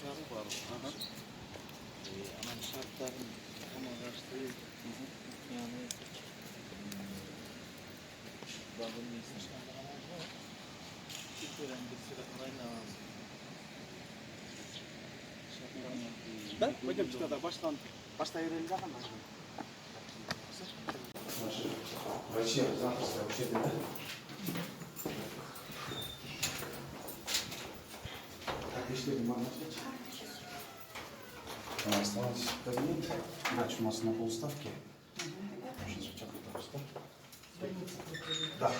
şart var. Anam şartların ona karşı yani bakın insan bir gören bir süre parayla lazım. Да? Пойдем тогда, baştan yürüyelim zaten. Врачи завтра вообще да? Kardeşlerim anlatacak. Осталось кабинет. Врач у нас на полставки. Сейчас в чакру просто. Да.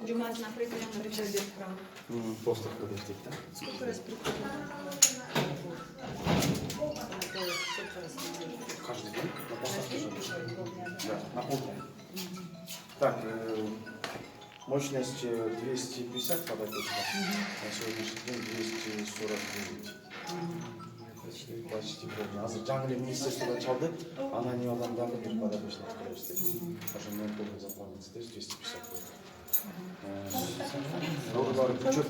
Cuma'sına приходим на Ричардеркрам. Полставка подожди, да? Сколько раз приходим? Каждый день на полставки же. Да, на полдня. Так, мощность 250 подопечных, на сегодняшний день 249. Почти полдня. Азыр жаңы министерстводан чалды, аноним дагы бир подопечный киребиз деп. Ошо мен полный заполнится 250 будет. Доллар көчөп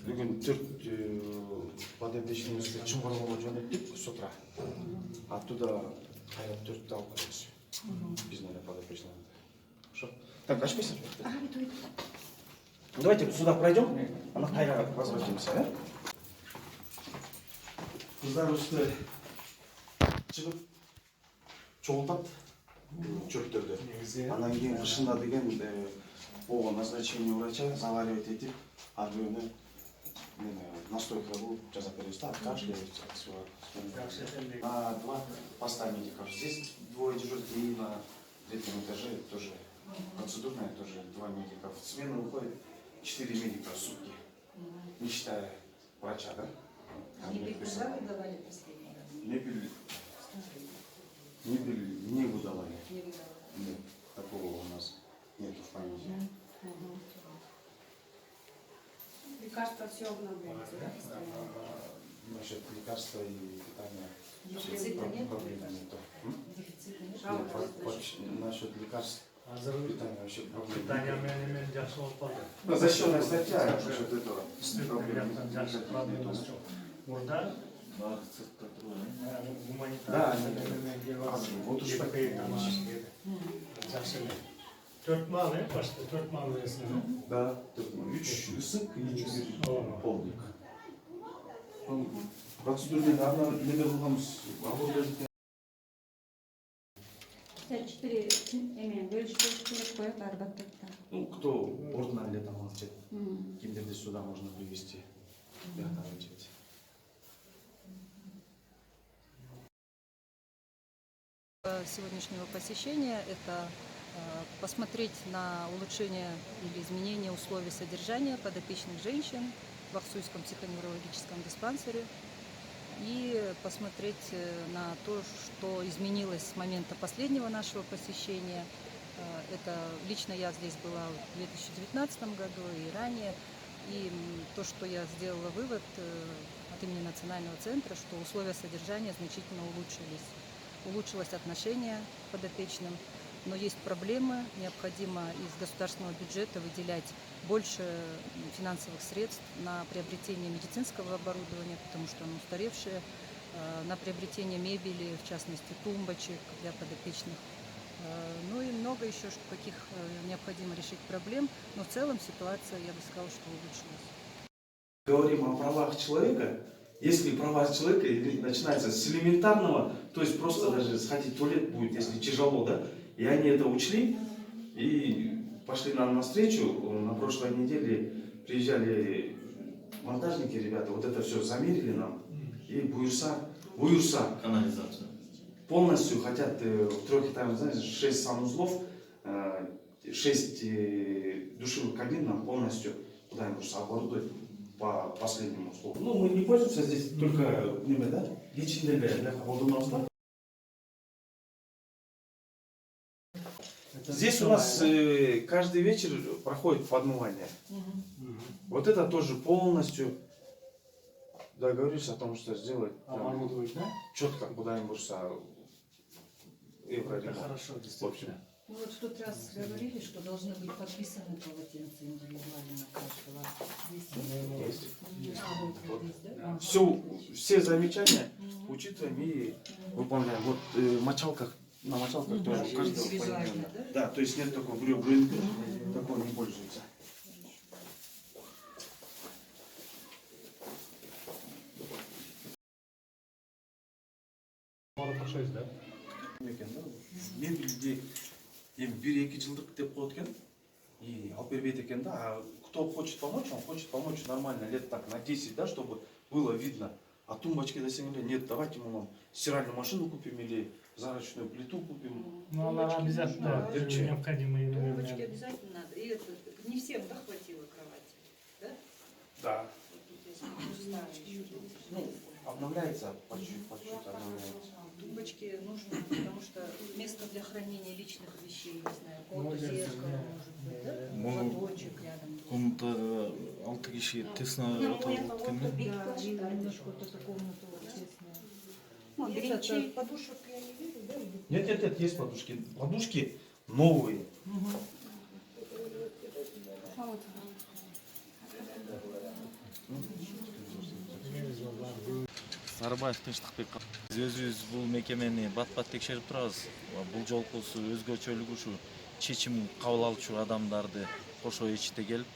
бүгүн 4 подопечныйыбызды Чыңгыргулга жөнөттүк с утра. Оттуда кайра 4 алып келебиз. Биздин эле подопечный. Хорошо. Так, очпайсың? Давайте сюда пройдем, она кайра возвратимся, да? Кыздарыбызды чыгып чогултат чөптөрдү. Анан кийин кышында деген по назначению врача заваривать этип, ар бирөөнө настойка кылып жазап беребиз да, кашля, на 2 поста медиков. Здесь 2 дежурств и на 3-м этаже тоже процедурная, тоже 2 медика. В смену выходит 4 медика в сутки, не считая врача, да? Мебель когда вы давали последний раз? Мебель не выдавали. Не выдавали. Нет, такого у нас нет в памяти. Лекарства все обновляется, да? Насчет лекарства и питания Дефицита нет? проблем нету. Дефицита нет? Насчет лекарств питания вообще проблем Питание нет. менее жақсы болып қалды. Защитная статья насчет этого. Проблем Жақсы проблема нету. жоқ. Мұрда Да, гуманитарный вот уж так. жақсы. 4 мал, başta 4 мал versin. Да, 3 ысык и 1 полдник. Процедурный аны неде кылганбыз, аборлерди. 4 эмен бөлүш керек коет арбатта. Ну, кто ордена или там молчит, кимдерди сюда можно привести. Сегодняшнего посещения – это посмотреть на улучшение или изменение условий содержания подопечных женщин в Аксуйском психоневрологическом диспансере и посмотреть на то, что изменилось с момента последнего нашего посещения. Это лично я здесь была в 2019 году и ранее. И то, что я сделала вывод от имени Национального центра, что условия содержания значительно улучшились. Улучшилось отношение к подопечным, но есть проблемы, необходимо из государственного бюджета выделять больше финансовых средств на приобретение медицинского оборудования, потому что оно устаревшее, на приобретение мебели, в частности тумбочек для подопечных, ну и много еще каких необходимо решить проблем, но в целом ситуация, я бы сказала, что улучшилась. Говорим о правах человека. Если права человека начинаются с элементарного, то есть просто даже сходить в туалет будет, если тяжело, да? И они это учли и пошли нам навстречу. На прошлой неделе приезжали монтажники, ребята, вот это все замерили нам. И буйрса, Канализацию. полностью хотят в 3-этажном, знаете, 6 санузлов, 6 душевых кабин нам полностью куда-нибудь оборудовать по последнему условию. Ну, мы не пользуемся здесь только ними, да? Здесь у нас каждый вечер проходит подмывание. Вот это тоже полностью договорились о том, что сделать четко куда-нибудь евроремонт. Хорошо, действительно. Мы вот в тот раз говорили, что должны быть подписаны полотенца индивидуально на каждого. Здесь Все замечания учитываем и выполняем. Вот мочалках, на мочалках тоже у каждого поименно. Да, то есть нет такого брюнка, такого не пользуется. Ортошойсуз да? Екен да, мебельде эми 1-2 жылдык деп коет экен и алып бербейт экен да. А кто хочет помочь, он хочет помочь нормально, лет так на 10, да, чтобы было видно. А тумбочки десең эле, нет, давайте мы вам стиральную машину купим или заварочную плиту купим. Ну, она обязательно необходимые Тумбочки элементы. обязательно надо. И это, не всем, да, хватило кровати, да? Да. Вот тут я смотрю, старые еще. Ну, обновляется по чуть-чуть обновляется. Тумбочки нужны, потому что место для хранения личных вещей, не знаю, фото, зеркало, может быть, да? Лоточек рядом. Комната 6 киши тесно оталып кеткен да. Да, и немножко вот эту комнату тесную. Нет, это подушек я не вижу, да? Нет, есть подушки. Подушки новые. Сарыбаев Тынчтыкбек, биз өзүбүз бул мекемени бат-бат текшерип турабыз. Бул жолкусу өзгөчөлүгү ушу чечим кабыл алчу адамдарды кошо ичте келип,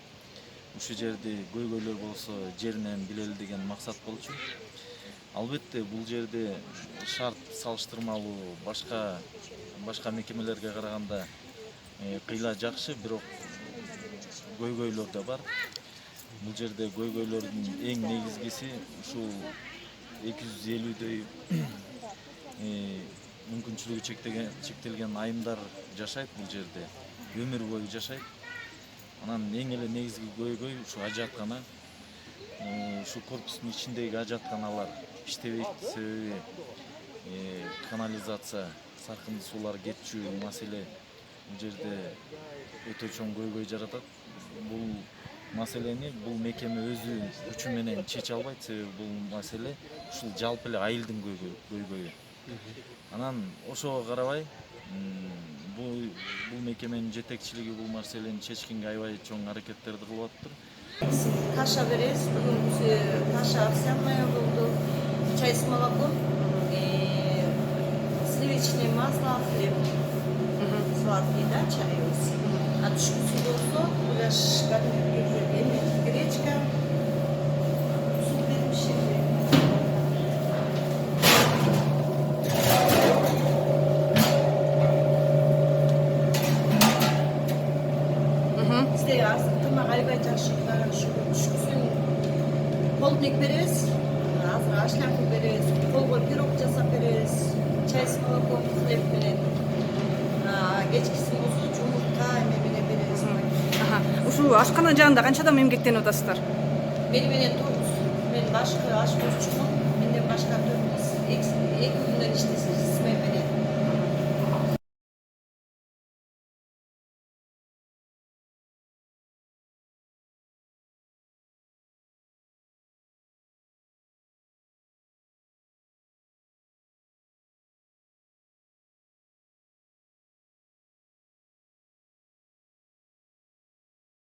ушул жерди көйгөйлөр болсо жеринен билели деген максат болчу. Албетте бул жерде шарт салыштырмалуу башка мекемелерге караганда кыйла жакшы, бирок көйгөйлөр да бар. Бул жерде көйгөйлөрдүн эң негизгиси ушул 250дөй мүмкүнчүлүгү чектелген айымдар жашайт бул жерде, өмүр бою жашайт. Анан эң эле негизги көйгөй ушу ажаткана. Ушу корпустун ичиндеги ажатканалар иштебейт, себеби канализация, саркынды суулар кетчү маселе бул жерде өтө чоң көйгөй жаратат. Бул маселени бул мекеме өзү күчү менен чече албайт, себеби бул маселе ушул жалпы эле айылдын көйгөйү. Анан ошого карабай бул мекеменин жетекчилиги бул маселени чечкенге аябай чоң аракеттерди кылып атыптыр. Каша беребиз, бүгүн каша овсяная болду, чай с молоком, сливочное масло, хлеб, сладкий, да, чай. А түшкүсү болсо, гуляш, гречка, суп бериши. Сизде тамак аябай жакшы, түшкүсүн полдник беребиз, азыр ашлянку беребиз, колго пирог жасап беребиз, чай с молоком, хлеб менен. Кечкисин болсо жумуртка менен беребиз. Ушул ашкана жагында канча адам эмгектенип атасыздар? Мени менен 9. Мен башкы аш бошчумун. Менден башка 4